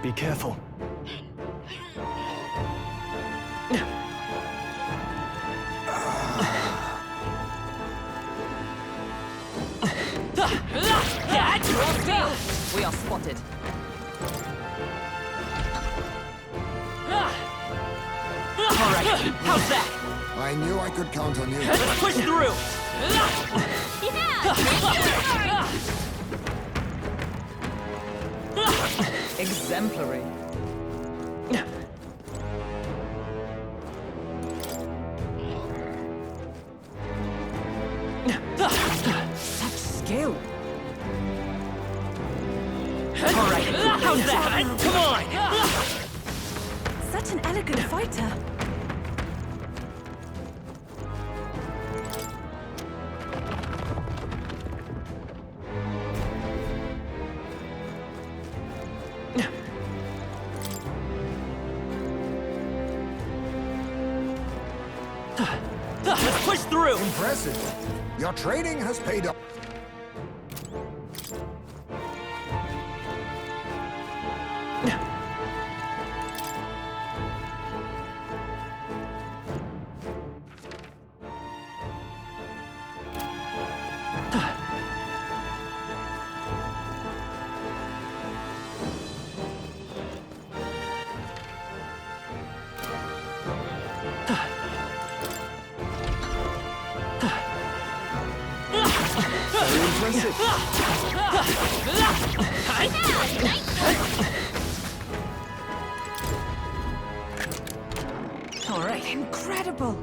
Be careful. We are spotted. All right, how's that? I knew I could count on you. Let's push through. Exemplary. Such skill. All right, how's that? Come on! Such an elegant fighter. Let's push through. Impressive. Your training has paid off. All right. Incredible.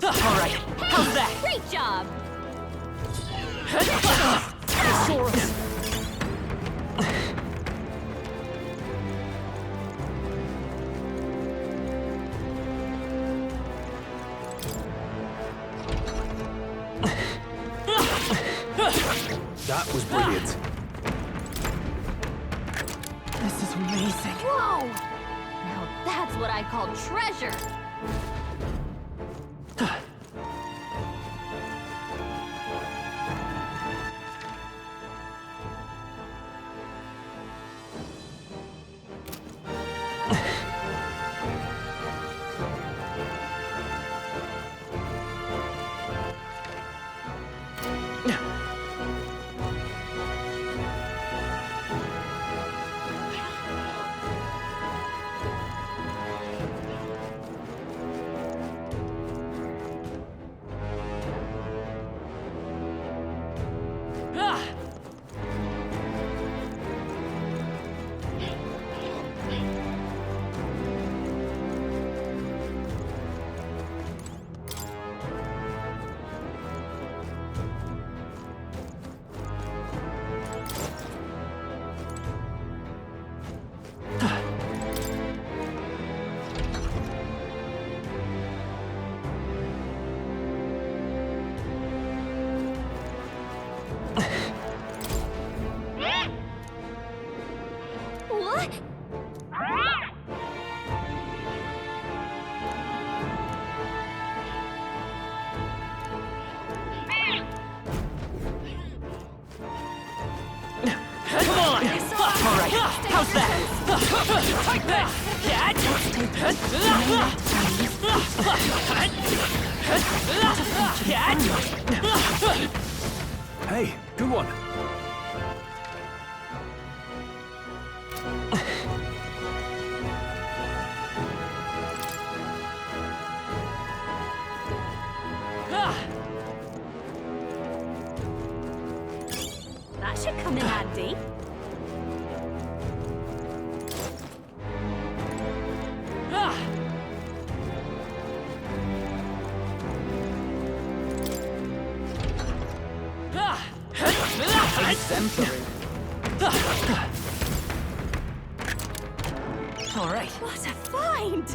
All right, how's that? Great job! That was brilliant. This is amazing. Whoa! Now that's what I call treasure! What? Come on! All right, how's that? Take that! Hey, good one. That should come in handy. Exemplary. All right. What a find!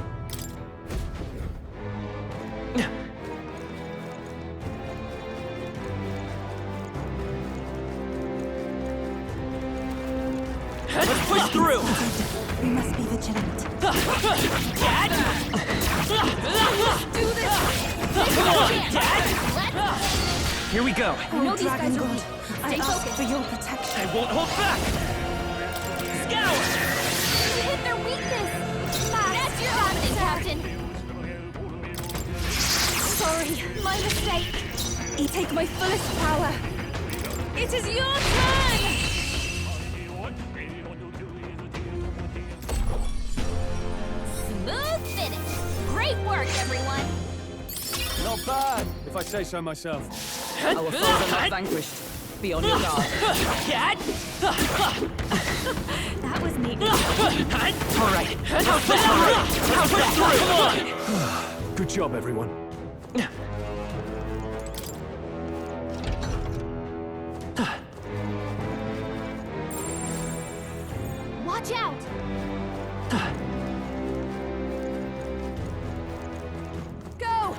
Push through! We must be vigilant. Dad! Do this! Come on, Dad! Here we go. I know Oh, these Dragon guys are God, weak. I Stay ask focused. for your protection. I won't hold back! Scour! You hit their weakness! That's your dominant, Captain! Sorry, my mistake. Take my fullest power. It is your turn! Smooth finish! Great work, everyone! Not bad, if I say so myself. Our foes are not vanquished. Be on your guard. Dad! That was neat. All right. How's that? Come on! Good job, everyone. Watch out! Go!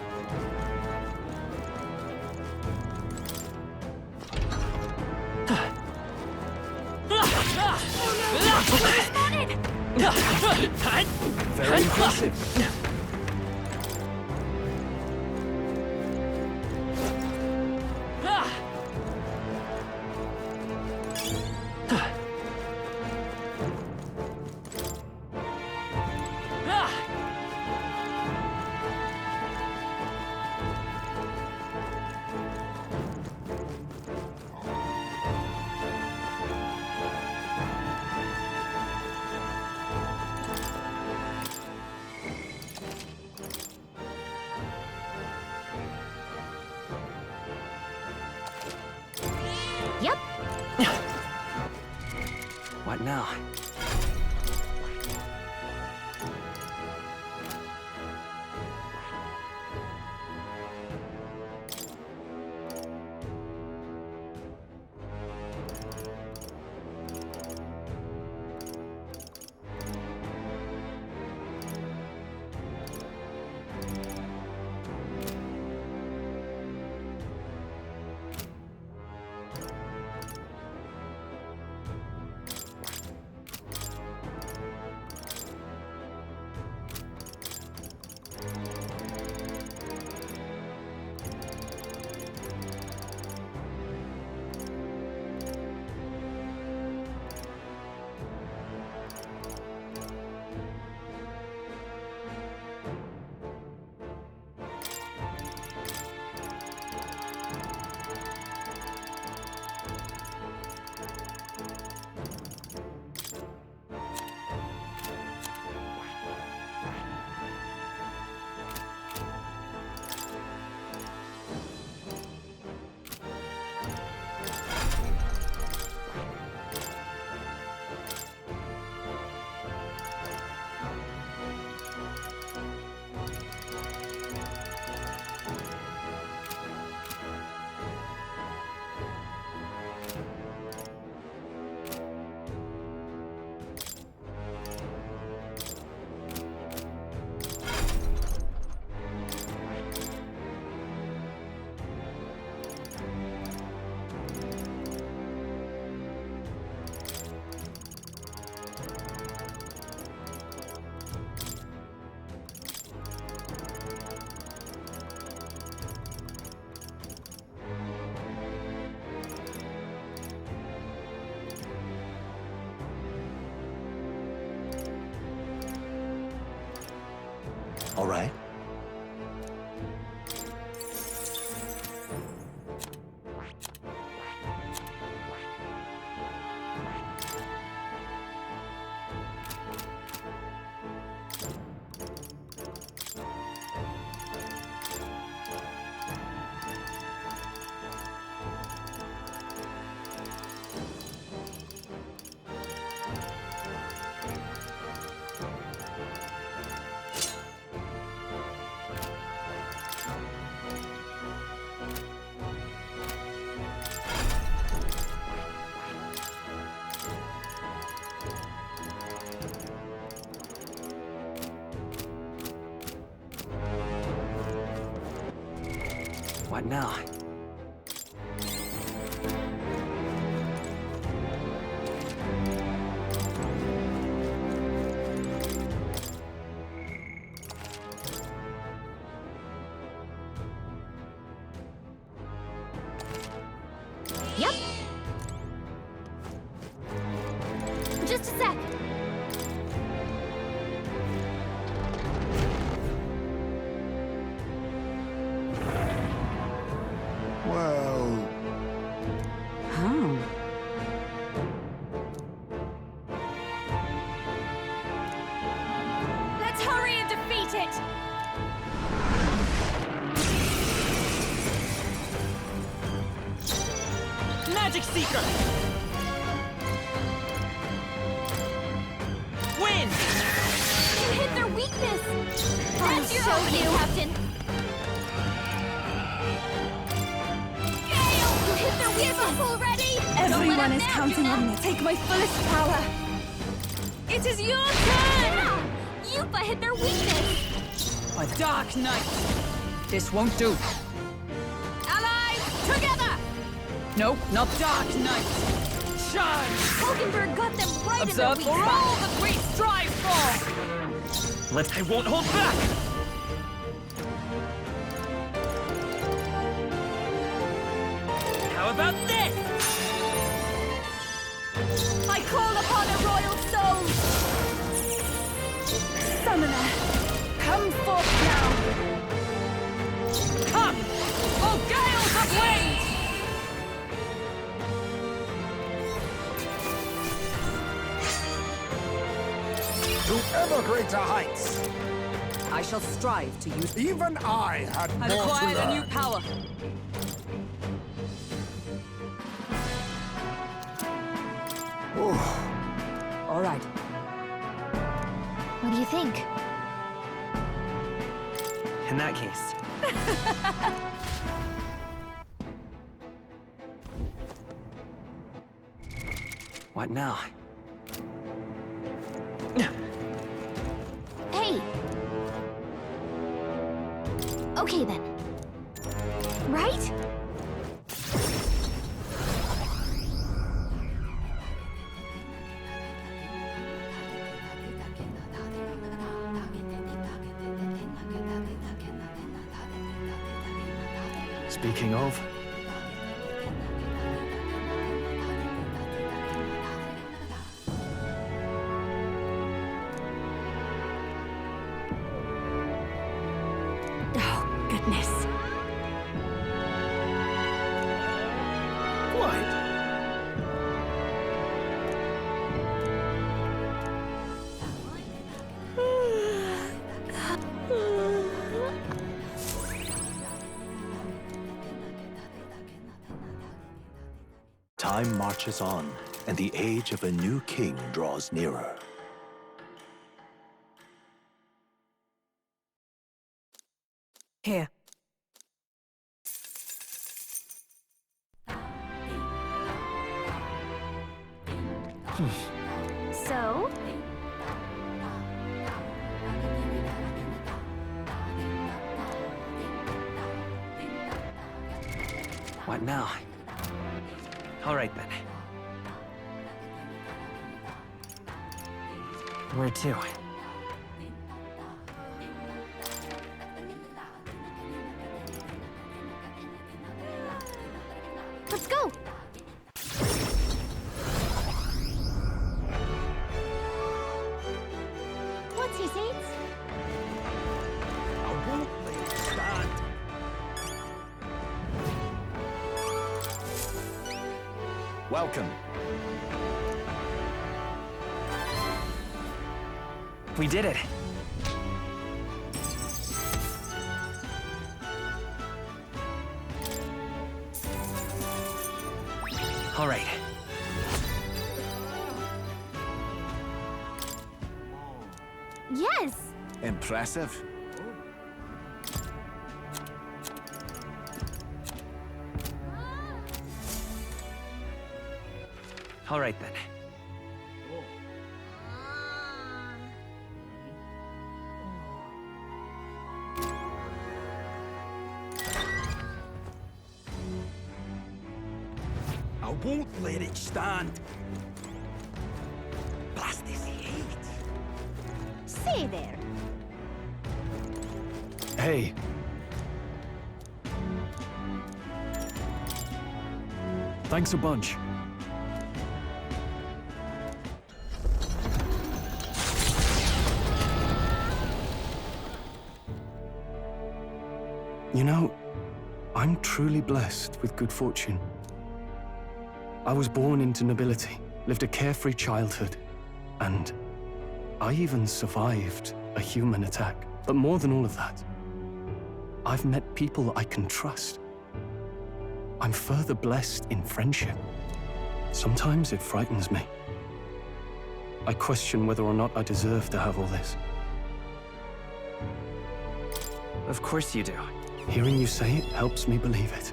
Very impressive. Yep. What now? All right. What now? Yep. Just a sec. Well, Oh. Let's hurry and defeat it! Magic Seeker! Win! You hit their weakness. I'll That's your show opening, you. Captain. Gale, you hit their weakness already. Don't let Everyone up is now, counting you know? on me. Take my fullest power. It is your turn! Yeah, Yupa hit their weakness. A Dark Knight! This won't do. Allies, together. Nope, not Dark Knight! Charge! Hulkenberg got them right in their Observe weak for all spot. that we strive for! I won't hold back! How about this? I call upon a royal soul! Summoner, come forth now! Come! Oh, gales of wind! to ever greater heights. I shall strive to use... Even I had I've more to acquired a new learn. power. All right. What do you think? In that case. What now? Hey. Okay then. Right? Speaking of, Oh, goodness. what? Time marches on, and the age of a new king draws nearer. Here. So? What now? All right then. Where to? Let's go! What's he saying? I won't let it stand. Welcome. We did it. All right. Yes! Impressive. All right then. I won't let it stand. Blast his head. Say there. Hey, Thanks a bunch. You know, I'm truly blessed with good fortune. I was born into nobility, lived a carefree childhood, and I even survived a human attack. But more than all of that, I've met people I can trust. I'm further blessed in friendship. Sometimes it frightens me. I question whether or not I deserve to have all this. Of course you do. Hearing you say it helps me believe it.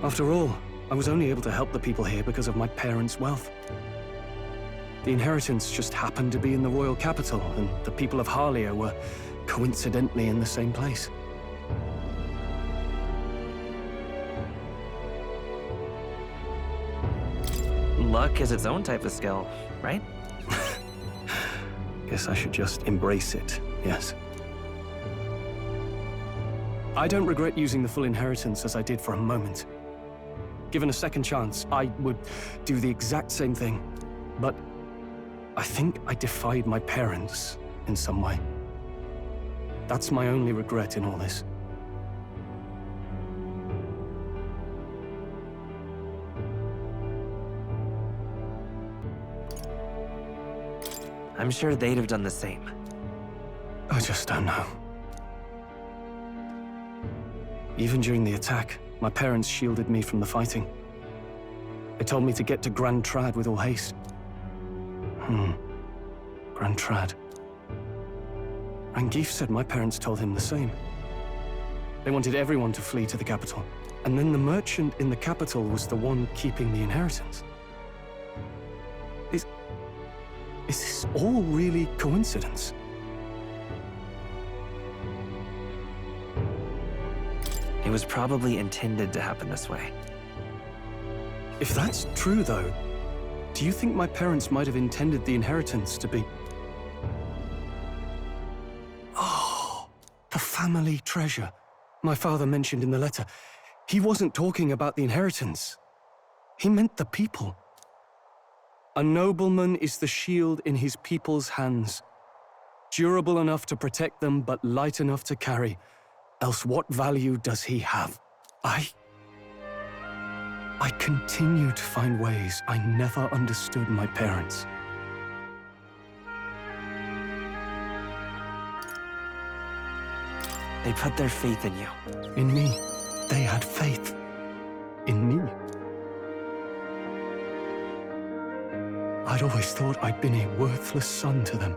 After all, I was only able to help the people here because of my parents' wealth. The inheritance just happened to be in the royal capital, and the people of Harlia were coincidentally in the same place. Luck is its own type of skill, right? Guess I should just embrace it, yes. I don't regret using the full inheritance as I did for a moment. Given a second chance, I would do the exact same thing. But I think I defied my parents in some way. That's my only regret in all this. I'm sure they'd have done the same. I just don't know. Even during the attack, my parents shielded me from the fighting. They told me to get to Grand Trad with all haste. Grand Trad. Rangif said my parents told him the same. They wanted everyone to flee to the capital. And then the merchant in the capital was the one keeping the inheritance. Is this all really coincidence? It was probably intended to happen this way. If that's true, though, do you think my parents might have intended the inheritance to be... Oh, the family treasure my father mentioned in the letter. He wasn't talking about the inheritance. He meant the people. A nobleman is the shield in his people's hands, durable enough to protect them, but light enough to carry. Else what value does he have? I continue to find ways I never understood my parents. They put their faith in you. In me. They had faith. In me. I'd always thought I'd been a worthless son to them.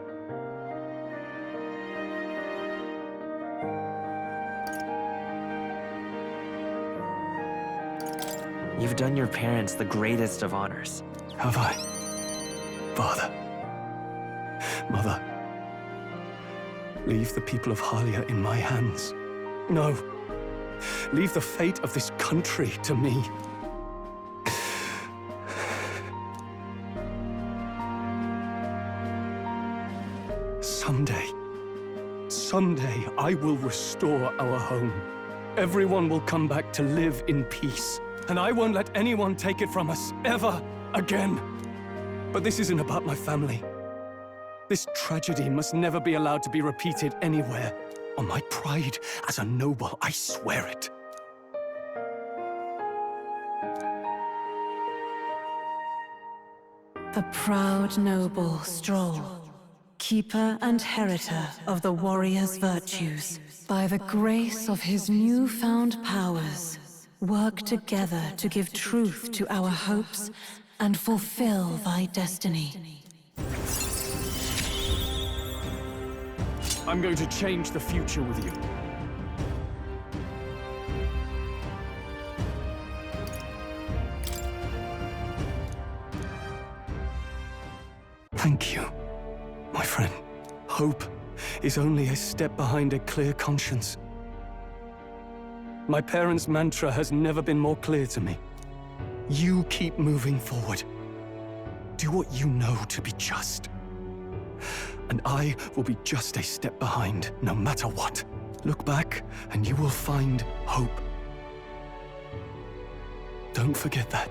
You've done your parents the greatest of honors. Have I? Father. Mother. Leave the people of Harlia in my hands. No. Leave the fate of this country to me. Someday, I will restore our home. Everyone will come back to live in peace. And I won't let anyone take it from us, ever again. But this isn't about my family. This tragedy must never be allowed to be repeated anywhere. On my pride as a noble, I swear it. The proud noble Stroll, keeper and heritor of the warrior's virtues, by the grace of his newfound powers, work together to give truth to our hopes and fulfill thy destiny. I'm going to change the future with you. Thank you, my friend. Hope is only a step behind a clear conscience. My parents' mantra has never been more clear to me. You keep moving forward. Do what you know to be just. And I will be just a step behind, no matter what. Look back, and you will find hope. Don't forget that.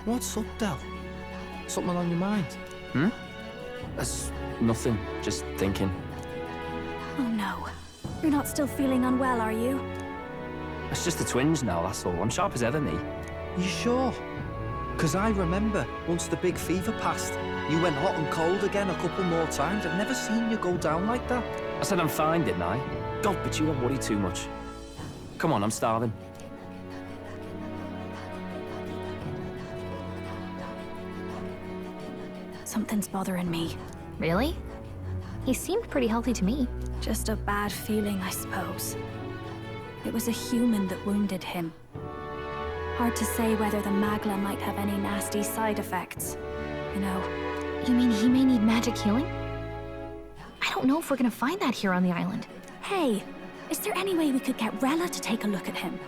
What's up, Del? Something on your mind? That's nothing. Just thinking. Oh no. You're not still feeling unwell, are you? It's just the twinge now, that's all. I'm sharp as ever, me. You sure? Because I remember, once the big fever passed, you went hot and cold again a couple more times. I've never seen you go down like that. I said I'm fine, didn't I? God, but you don't worry too much. Come on, I'm starving. Something's bothering me. Really? He seemed pretty healthy to me. Just a bad feeling, I suppose. It was a human that wounded him. Hard to say whether the Magla might have any nasty side effects. You know. You mean he may need magic healing? I don't know if we're gonna find that here on the island. Hey, is there any way we could get Rella to take a look at him?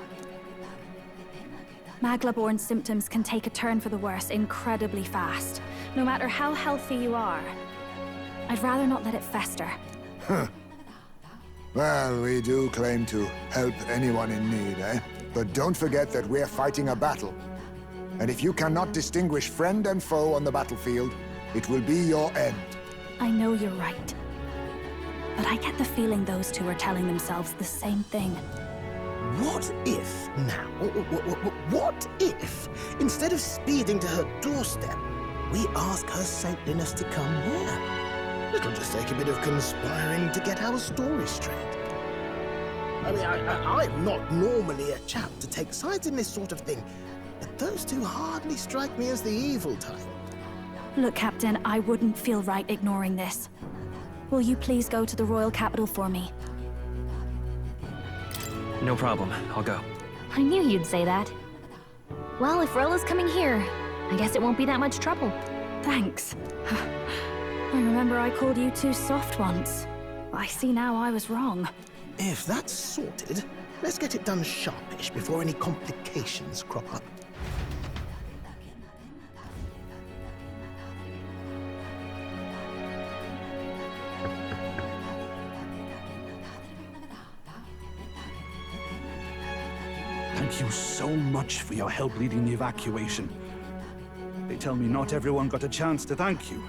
Magla-born symptoms can take a turn for the worse incredibly fast, no matter how healthy you are. I'd rather not let it fester. Well, we do claim to help anyone in need, eh? But don't forget that we're fighting a battle. And if you cannot distinguish friend and foe on the battlefield, it will be your end. I know you're right. But I get the feeling those two are telling themselves the same thing. What if now, what if, instead of speeding to her doorstep, we ask her saintliness to come here? It'll just take a bit of conspiring to get our story straight. I mean, I'm not normally a chap to take sides in this sort of thing, but those two hardly strike me as the evil type. Look, Captain, I wouldn't feel right ignoring this. Will you please go to the royal capital for me? No problem. I'll go. I knew you'd say that. Well, if Rella's coming here, I guess it won't be that much trouble. Thanks. I remember I called you too soft once. I see now I was wrong. If that's sorted, let's get it done sharpish before any complications crop up. Thank you so much for your help leading the evacuation. They tell me not everyone got a chance to thank you.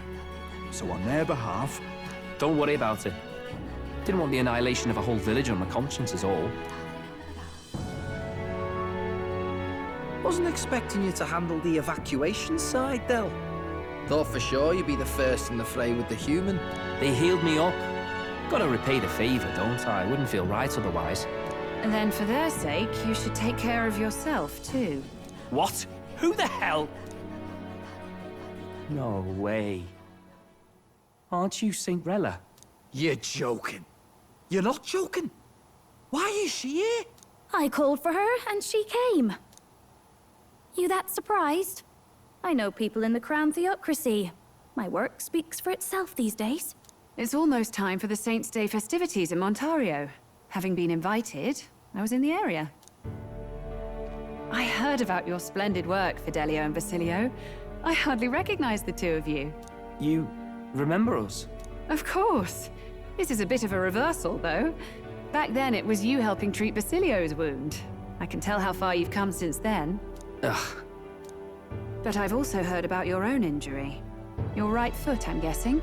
So on their behalf... Don't worry about it. Didn't want the annihilation of a whole village on my conscience is all. Wasn't expecting you to handle the evacuation side, Del. Thought for sure you'd be the first in the fray with the human. They healed me up. Gotta repay the favor, don't I? Wouldn't feel right otherwise. And then for their sake, you should take care of yourself, too. What? Who the hell? No way. Aren't you Saint Rella? You're joking. You're not joking. Why is she here? I called for her, and she came. You that surprised? I know people in the Crown Theocracy. My work speaks for itself these days. It's almost time for the Saints' Day festivities in Montario. Having been invited, I was in the area. I heard about your splendid work, Fidelio and Basilio. I hardly recognized the two of you. You remember us? Of course. This is a bit of a reversal, though. Back then, it was you helping treat Basilio's wound. I can tell how far you've come since then. Ugh. But I've also heard about your own injury. Your right foot, I'm guessing.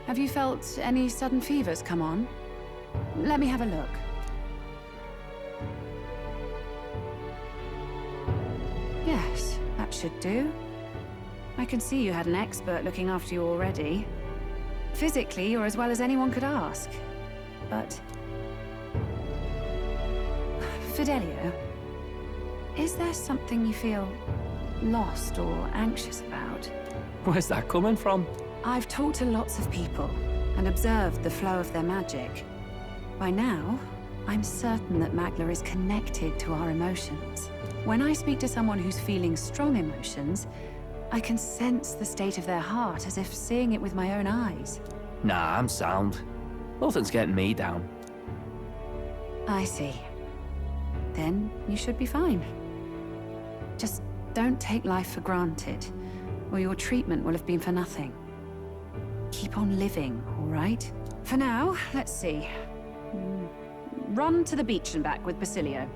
Have you felt any sudden fevers come on? Let me have a look. Yes, that should do. I can see you had an expert looking after you already. Physically, you're as well as anyone could ask. But... Fidelio, is there something you feel lost or anxious about? Where's that coming from? I've talked to lots of people and observed the flow of their magic. By now, I'm certain that Magla is connected to our emotions. When I speak to someone who's feeling strong emotions, I can sense the state of their heart as if seeing it with my own eyes. Nah, I'm sound. Nothing's getting me down. I see. Then you should be fine. Just don't take life for granted, or your treatment will have been for nothing. Keep on living, all right? For now, let's see. Run to the beach and back with Basilio.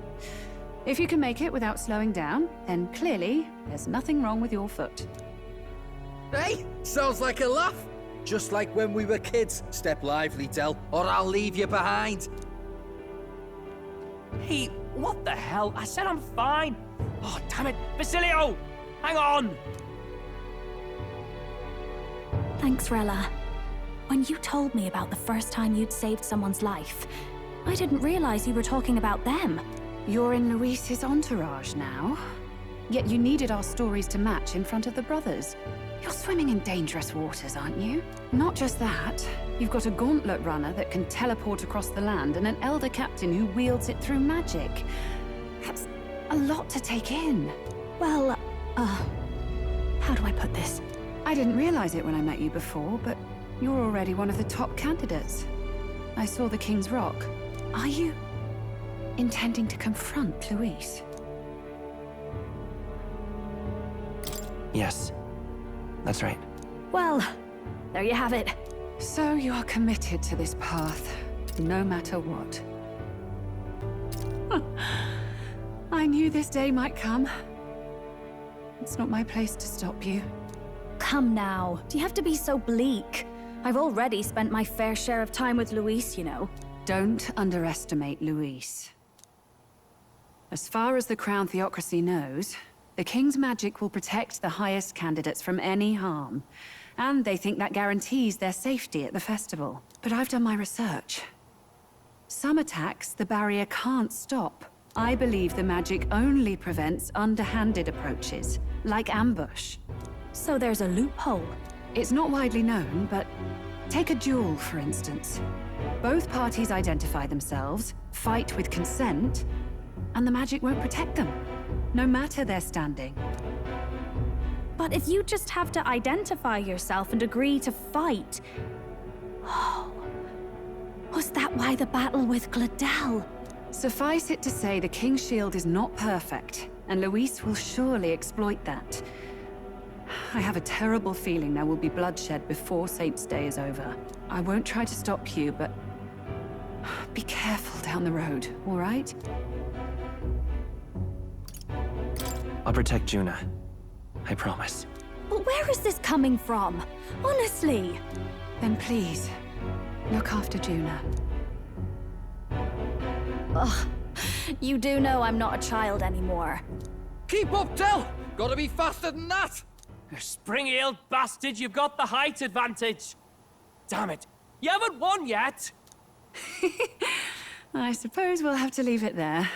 If you can make it without slowing down, then clearly there's nothing wrong with your foot. Hey, sounds like a laugh. Just like when we were kids. Step lively, Del, or I'll leave you behind. Hey, what the hell? I said I'm fine. Oh, damn it. Basilio! Hang on! Thanks, Rella. When you told me about the first time you'd saved someone's life, I didn't realize you were talking about them. You're in Luis's entourage now. Yet you needed our stories to match in front of the brothers. You're swimming in dangerous waters, aren't you? Not just that, you've got a gauntlet runner that can teleport across the land and an elder captain who wields it through magic. That's a lot to take in. Well, how do I put this? I didn't realize it when I met you before, but you're already one of the top candidates. I saw the King's Rock. Are you intending to confront Luis? Yes, that's right. Well, there you have it. So you are committed to this path, no matter what. I knew this day might come. It's not my place to stop you. Come now, do you have to be so bleak? I've already spent my fair share of time with Luis, you know. Don't underestimate Luis. As far as the Crown Theocracy knows, the King's magic will protect the highest candidates from any harm. And they think that guarantees their safety at the festival. But I've done my research. Some attacks the barrier can't stop. I believe the magic only prevents underhanded approaches, like ambush. So there's a loophole. It's not widely known, but take a duel, for instance. Both parties identify themselves, fight with consent, and the magic won't protect them, no matter their standing. But if you just have to identify yourself and agree to fight... Oh... Was that why the battle with Gladel? Suffice it to say, the King's Shield is not perfect, and Luis will surely exploit that. I have a terrible feeling there will be bloodshed before Saint's Day is over. I won't try to stop you, but... be careful down the road, all right? I'll protect Juna. I promise. But where is this coming from? Honestly! Then please, look after Juna. Ugh. You do know I'm not a child anymore. Keep up, Del! Gotta be faster than that! You spring-heeled bastard, you've got the height advantage. Damn it. You haven't won yet! I suppose we'll have to leave it there.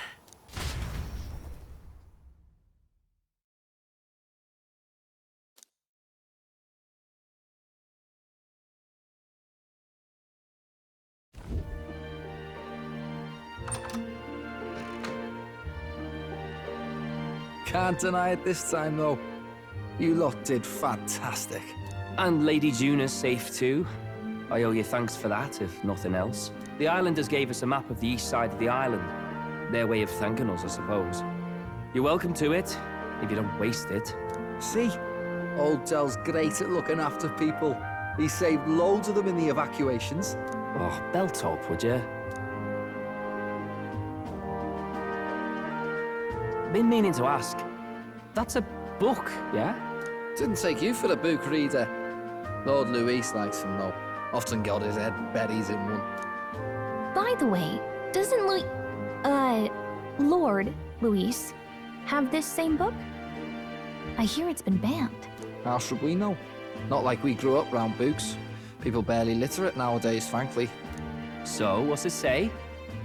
Can't deny it this time, though. You lot did fantastic. And Lady Juna's safe too. I owe you thanks for that, if nothing else. The islanders gave us a map of the east side of the island. Their way of thanking us, I suppose. You're welcome to it, if you don't waste it. See? Old Del's great at looking after people. He saved loads of them in the evacuations. Oh, belt up, would you? Been meaning to ask. That's a book, yeah? Didn't take you for a book reader. Lord Luis likes them, though. Often got his head buried in one. By the way, doesn't Lord Luis have this same book? I hear it's been banned. How should we know? Not like we grew up round books. People barely literate nowadays, frankly. So, what's it say?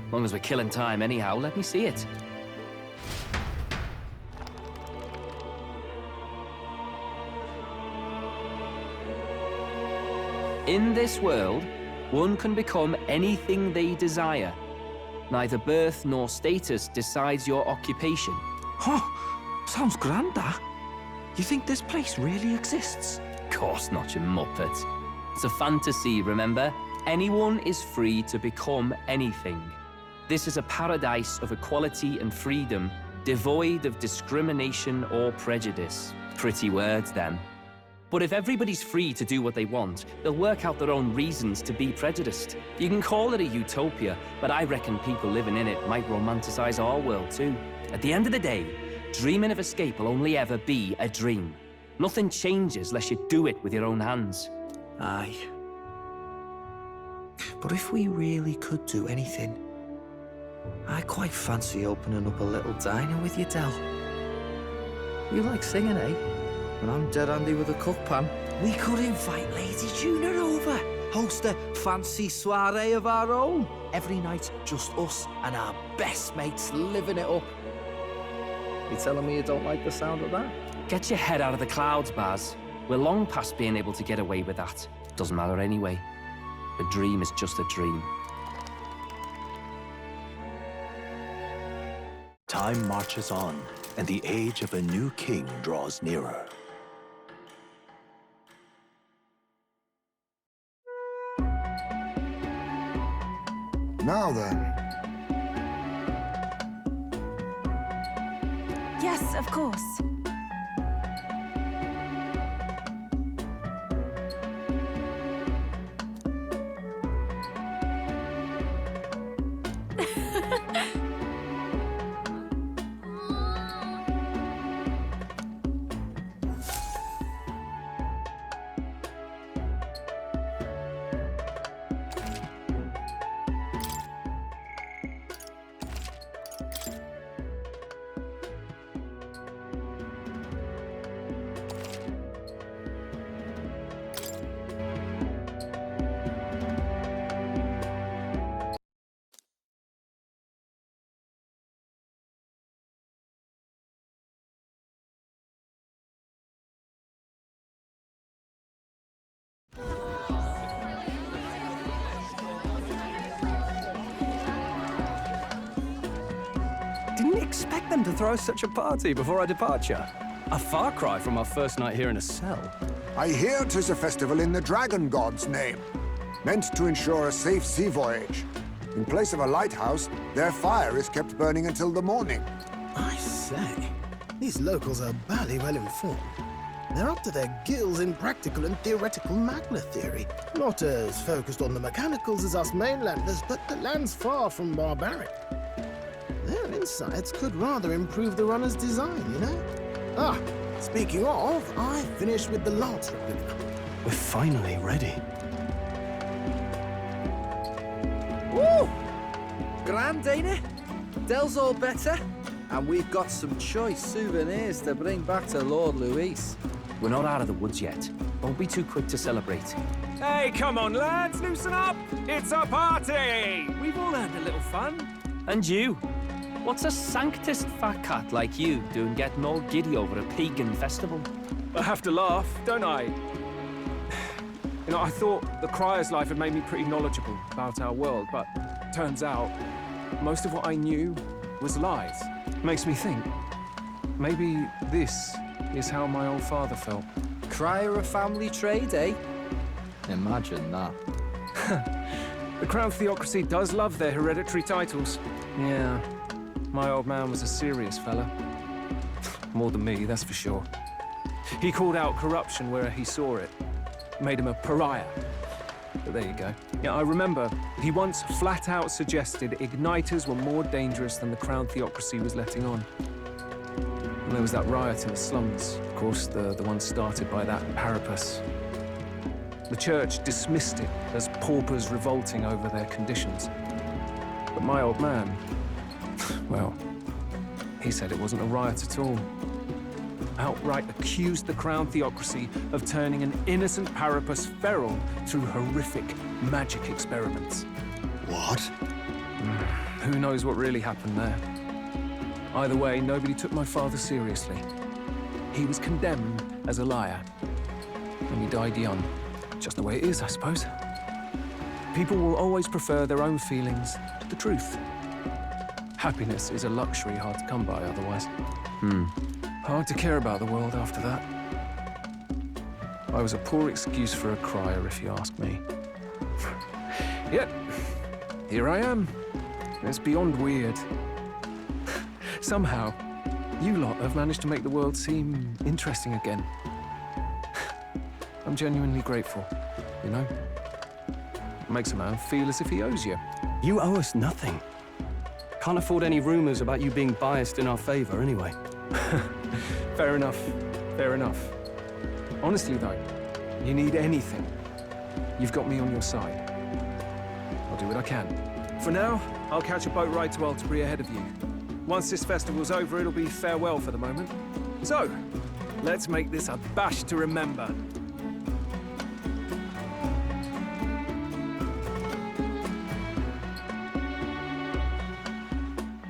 As long as we're killing time anyhow, let me see it. In this world, one can become anything they desire. Neither birth nor status decides your occupation. Huh, sounds grand, that. You think this place really exists? Of course not, you muppet. It's a fantasy, remember? Anyone is free to become anything. This is a paradise of equality and freedom, devoid of discrimination or prejudice. Pretty words, then. But if everybody's free to do what they want, they'll work out their own reasons to be prejudiced. You can call it a utopia, but I reckon people living in it might romanticize our world too. At the end of the day, dreaming of escape will only ever be a dream. Nothing changes unless you do it with your own hands. Aye. But if we really could do anything, I quite fancy opening up a little diner with you, Del. You like singing, eh? And I'm dead handy with a cook pan. We could invite Lady Juna over. Host a fancy soiree of our own. Every night, just us and our best mates living it up. You telling me you don't like the sound of that? Get your head out of the clouds, Baz. We're long past being able to get away with that. Doesn't matter anyway. A dream is just a dream. Time marches on, and the age of a new king draws nearer. Now then. Yes, of course. Didn't expect them to throw such a party before our departure. A far cry from our first night here in a cell. I hear 'tis a festival in the Dragon God's name, meant to ensure a safe sea voyage. In place of a lighthouse, their fire is kept burning until the morning. I say, these locals are bally well informed. They're up to their gills in practical and theoretical magna theory. Not as focused on the mechanicals as us mainlanders, but the land's far from barbaric. Their insights could rather improve the runner's design, you know? Ah, speaking of, I finished with the lance replica. We're finally ready. Woo! Grand, ain't it? Del's all better. And we've got some choice souvenirs to bring back to Lord Luis. We're not out of the woods yet. Don't be too quick to celebrate. Hey, come on, lads, loosen up! It's a party! We've all had a little fun. And you? What's a sanctist fat cat like you doing getting all giddy over a pagan festival? I have to laugh, don't I? You know, I thought the Crier's life had made me pretty knowledgeable about our world, but turns out most of what I knew was lies. Makes me think, maybe this is how my old father felt. Crier a family trade, eh? Imagine that. The Crown Theocracy does love their hereditary titles. Yeah, my old man was a serious fella. More than me, that's for sure. He called out corruption where he saw it. Made him a pariah. But there you go. Yeah, I remember he once flat out suggested igniters were more dangerous than the Crown Theocracy was letting on. And there was that riot in the slums, of course, the one started by that Parapus. The church dismissed it as paupers revolting over their conditions. But my old man, well, he said it wasn't a riot at all. Outright accused the Crown Theocracy of turning an innocent Parapus feral through horrific magic experiments. What? Who knows what really happened there? Either way, nobody took my father seriously. He was condemned as a liar, and he died young. Just the way it is, I suppose. People will always prefer their own feelings to the truth. Happiness is a luxury hard to come by otherwise. Hard to care about the world after that. I was a poor excuse for a crier, if you ask me. Yet, here I am. It's beyond weird. Somehow, you lot have managed to make the world seem interesting again. I'm genuinely grateful, you know? It makes a man feel as if he owes you. You owe us nothing. Can't afford any rumors about you being biased in our favor, anyway. Fair enough. Fair enough. Honestly, though, you need anything, you've got me on your side. I'll do what I can. For now, I'll catch a boat ride to Altabury ahead of you. Once this festival's over, it'll be farewell for the moment. So, let's make this a bash to remember.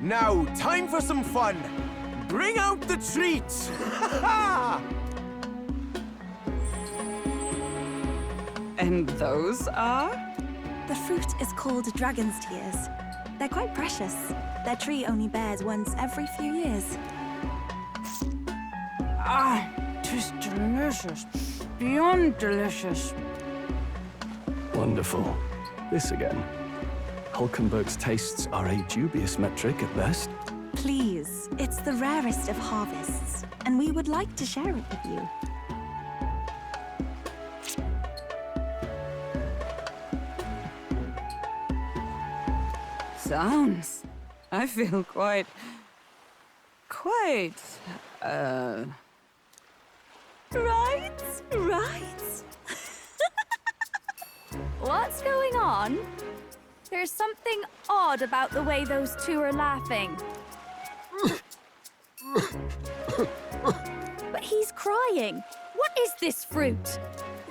Now, time for some fun! Bring out the treats! And those are? The fruit is called dragon's tears. They're quite precious. Their tree only bears once every few years. Ah, tis delicious. Beyond delicious. Wonderful. This again. Hulkenberg's tastes are a dubious metric at best. Please, it's the rarest of harvests, and we would like to share it with you. Sounds. I feel quite... Right. What's going on? There's something odd about the way those two are laughing. But he's crying. What is this fruit?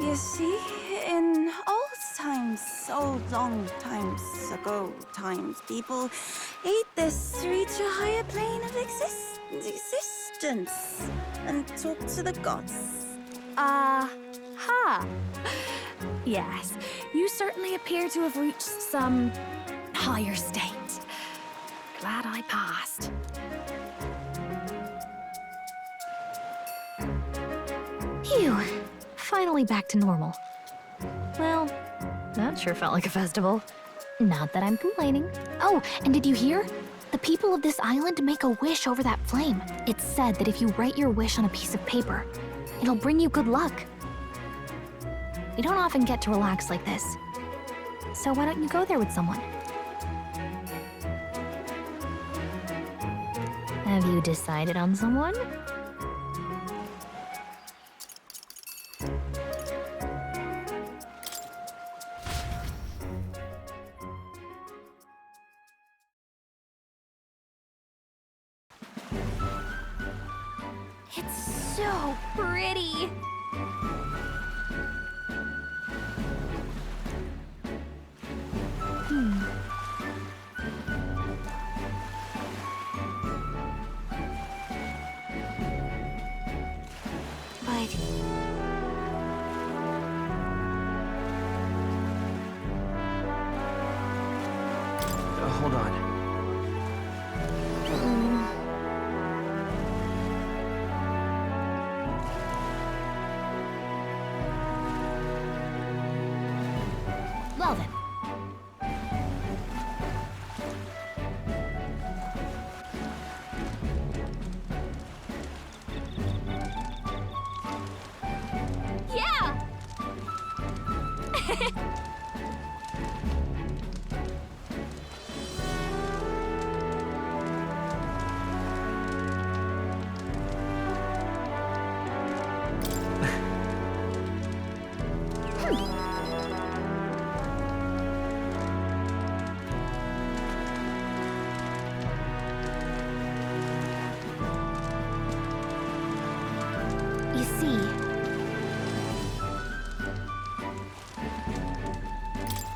You see, in old times, so long times ago people ate this to reach a higher plane of existence and talk to the gods. Ha! Yes, you certainly appear to have reached some higher state. Glad I passed. Phew. Finally back to normal. Well, that sure felt like a festival. Not that I'm complaining. Oh, and did you hear? The people of this island make a wish over that flame. It's said that if you write your wish on a piece of paper, it'll bring you good luck. We don't often get to relax like this. So why don't you go there with someone? Have you decided on someone? It's so pretty. Hold on. Well then. Yeah! You see,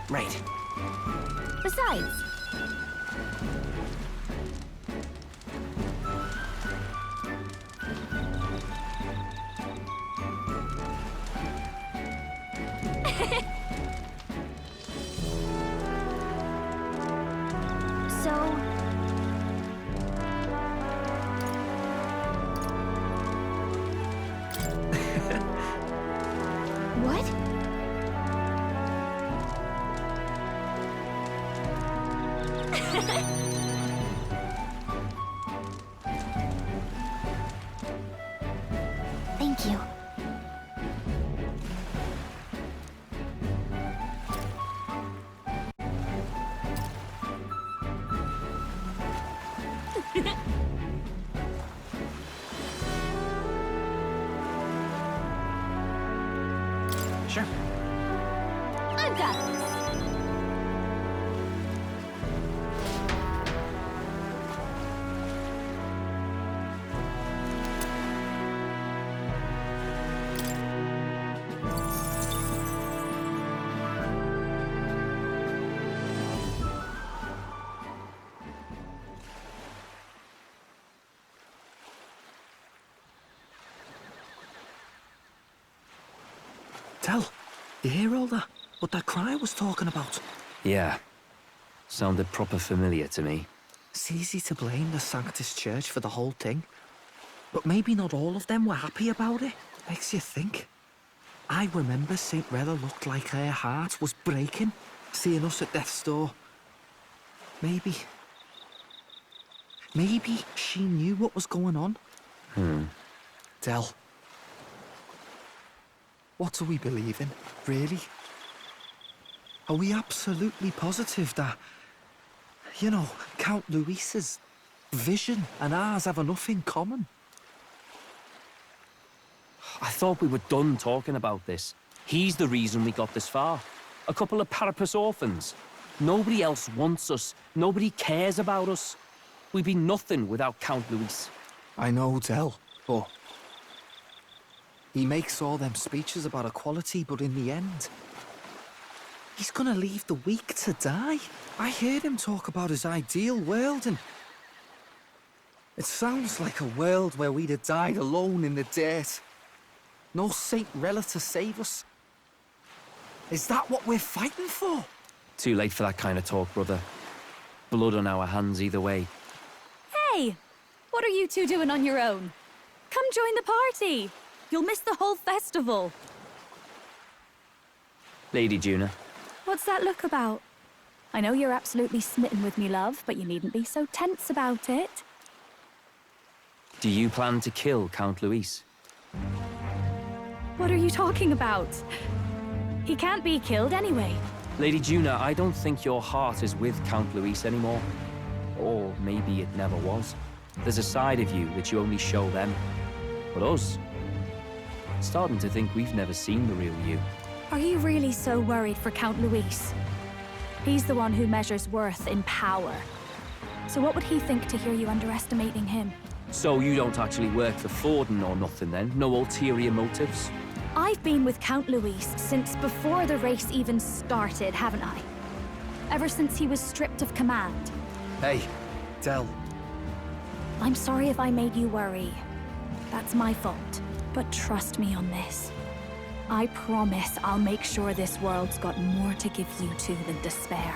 Right. besides, you. Sure. I've got this. Tell, you hear all that? What that cry was talking about? Yeah. Sounded proper familiar to me. It's easy to blame the Sanctus Church for the whole thing. But maybe not all of them were happy about it. Makes you think. I remember St. Rella looked like her heart was breaking, seeing us at death's door. Maybe she knew what was going on. Del. What do we believe in, really? Are we absolutely positive that, you know, Count Luis's vision and ours have enough in common? I thought we were done talking about this. He's the reason we got this far. A couple of Parapus orphans. Nobody else wants us. Nobody cares about us. We'd be nothing without Count Luis. I know, Del, but he makes all them speeches about equality, but in the end, he's gonna leave the weak to die. I heard him talk about his ideal world, and it sounds like a world where we'd have died alone in the dirt. No Saint Rella to save us. Is that what we're fighting for? Too late for that kind of talk, brother. Blood on our hands either way. Hey! What are you two doing on your own? Come join the party! You'll miss the whole festival. Lady Juna. What's that look about? I know you're absolutely smitten with me, love, but you needn't be so tense about it. Do you plan to kill Count Luis? What are you talking about? He can't be killed anyway. Lady Juna, I don't think your heart is with Count Luis anymore. Or maybe it never was. There's a side of you that you only show them. But us, starting to think we've never seen the real you. Are you really so worried for Count Luis? He's the one who measures worth in power. So what would he think to hear you underestimating him? So you don't actually work for Forden or nothing then? No ulterior motives? I've been with Count Luis since before the race even started, haven't I? Ever since he was stripped of command. Hey, Del. I'm sorry if I made you worry. That's my fault. But trust me on this. I promise I'll make sure this world's got more to give you two than despair.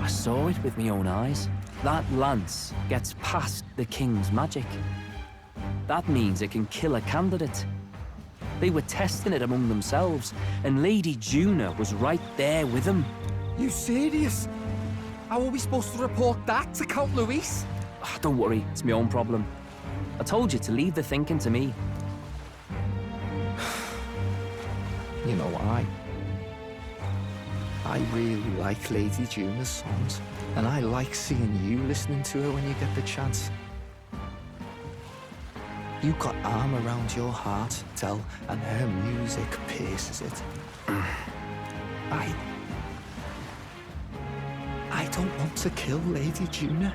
I saw it with my own eyes. That lance gets past the king's magic. That means it can kill a candidate. They were testing it among themselves, and Lady Juna was right there with them. You serious? How are we supposed to report that to Count Luis? Don't worry, it's my own problem. I told you to leave the thinking to me. You know, I really like Lady Juna's songs, and I like seeing you listening to her when you get the chance. You got arm around your heart, Del, and her music pierces it. I don't want to kill Lady Juna.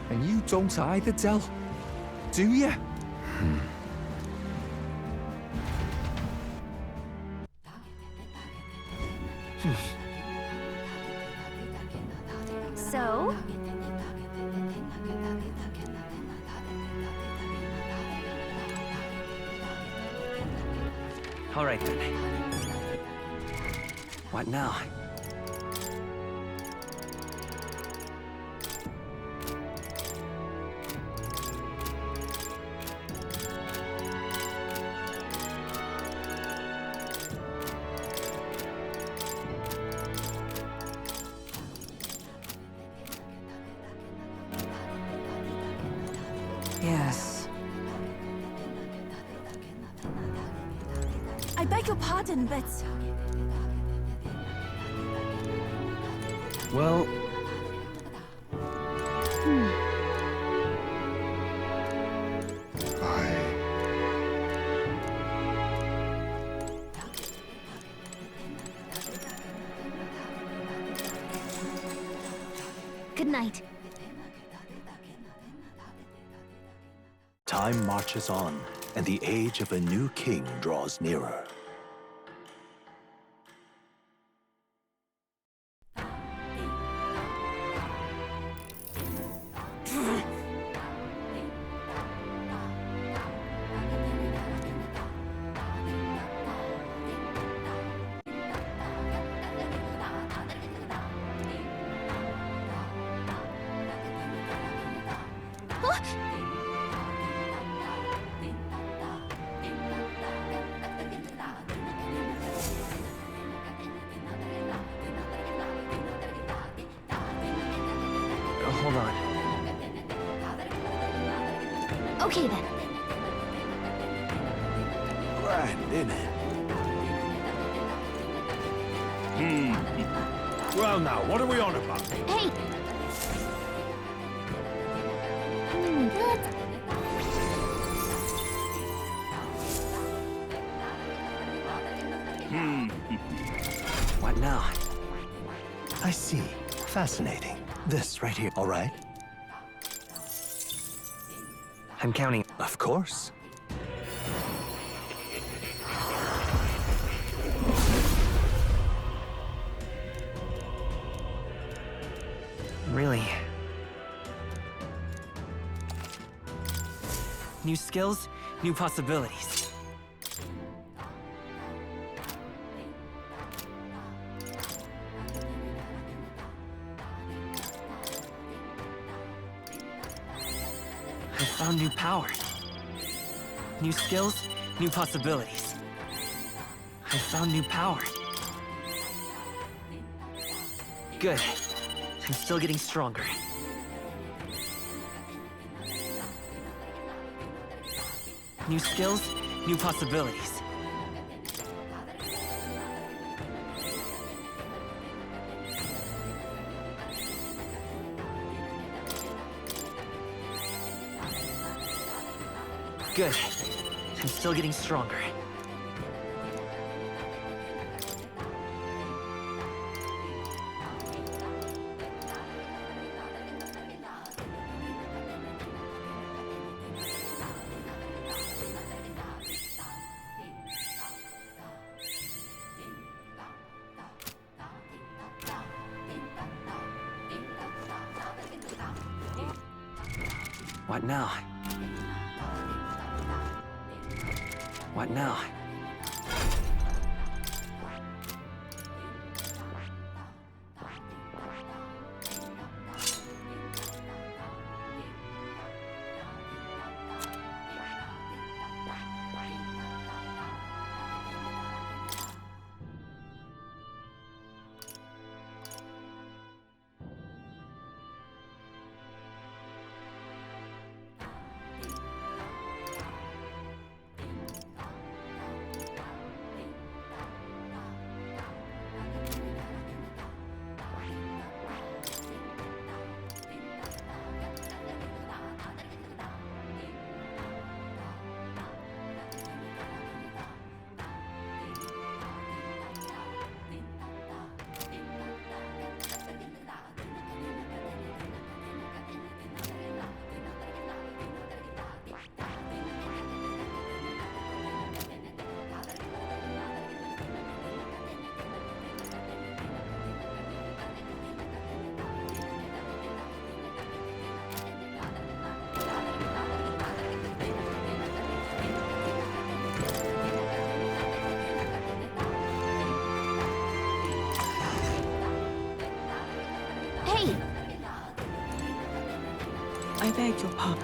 And you don't either, Del. Do you? So? All right, then. What now? Yes. I beg your pardon, but Well, Good night. Time marches on, and the age of a new king draws nearer. Hold on. Okay then. Grand, innit? Well now, what are we on about? Hey! What? What now? I see. Fascinating. This right here, all right? I'm counting. Of course. Really? New skills, new possibilities. I found new power. New skills, new possibilities. I found new power. Good. I'm still getting stronger. New skills, new possibilities. Good. I'm still getting stronger. What now? What now? Hey! I beg your pardon.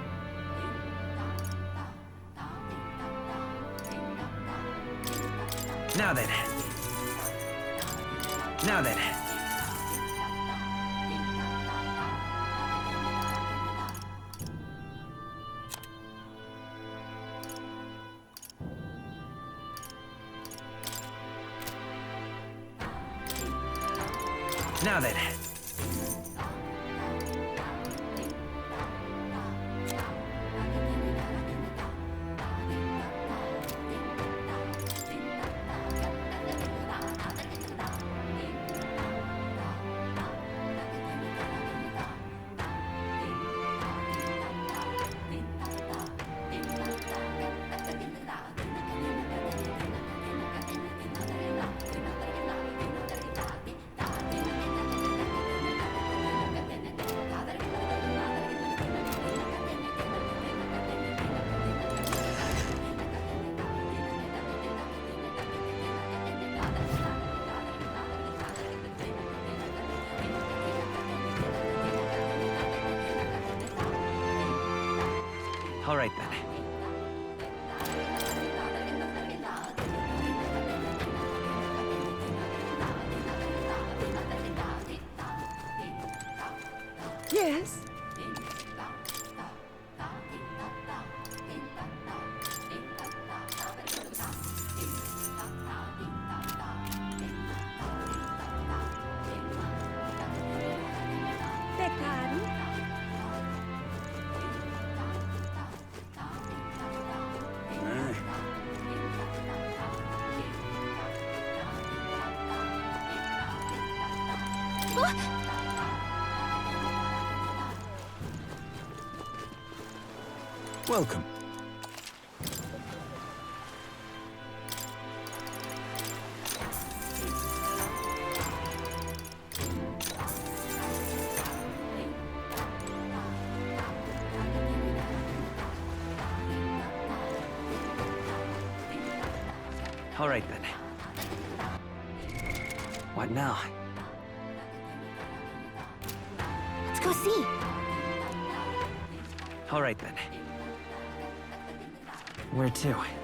Now then. Now then. Now then. All right, then. Yes? Beg pardon? Welcome. All right, then. What now? Let's go see. All right, then. Where to?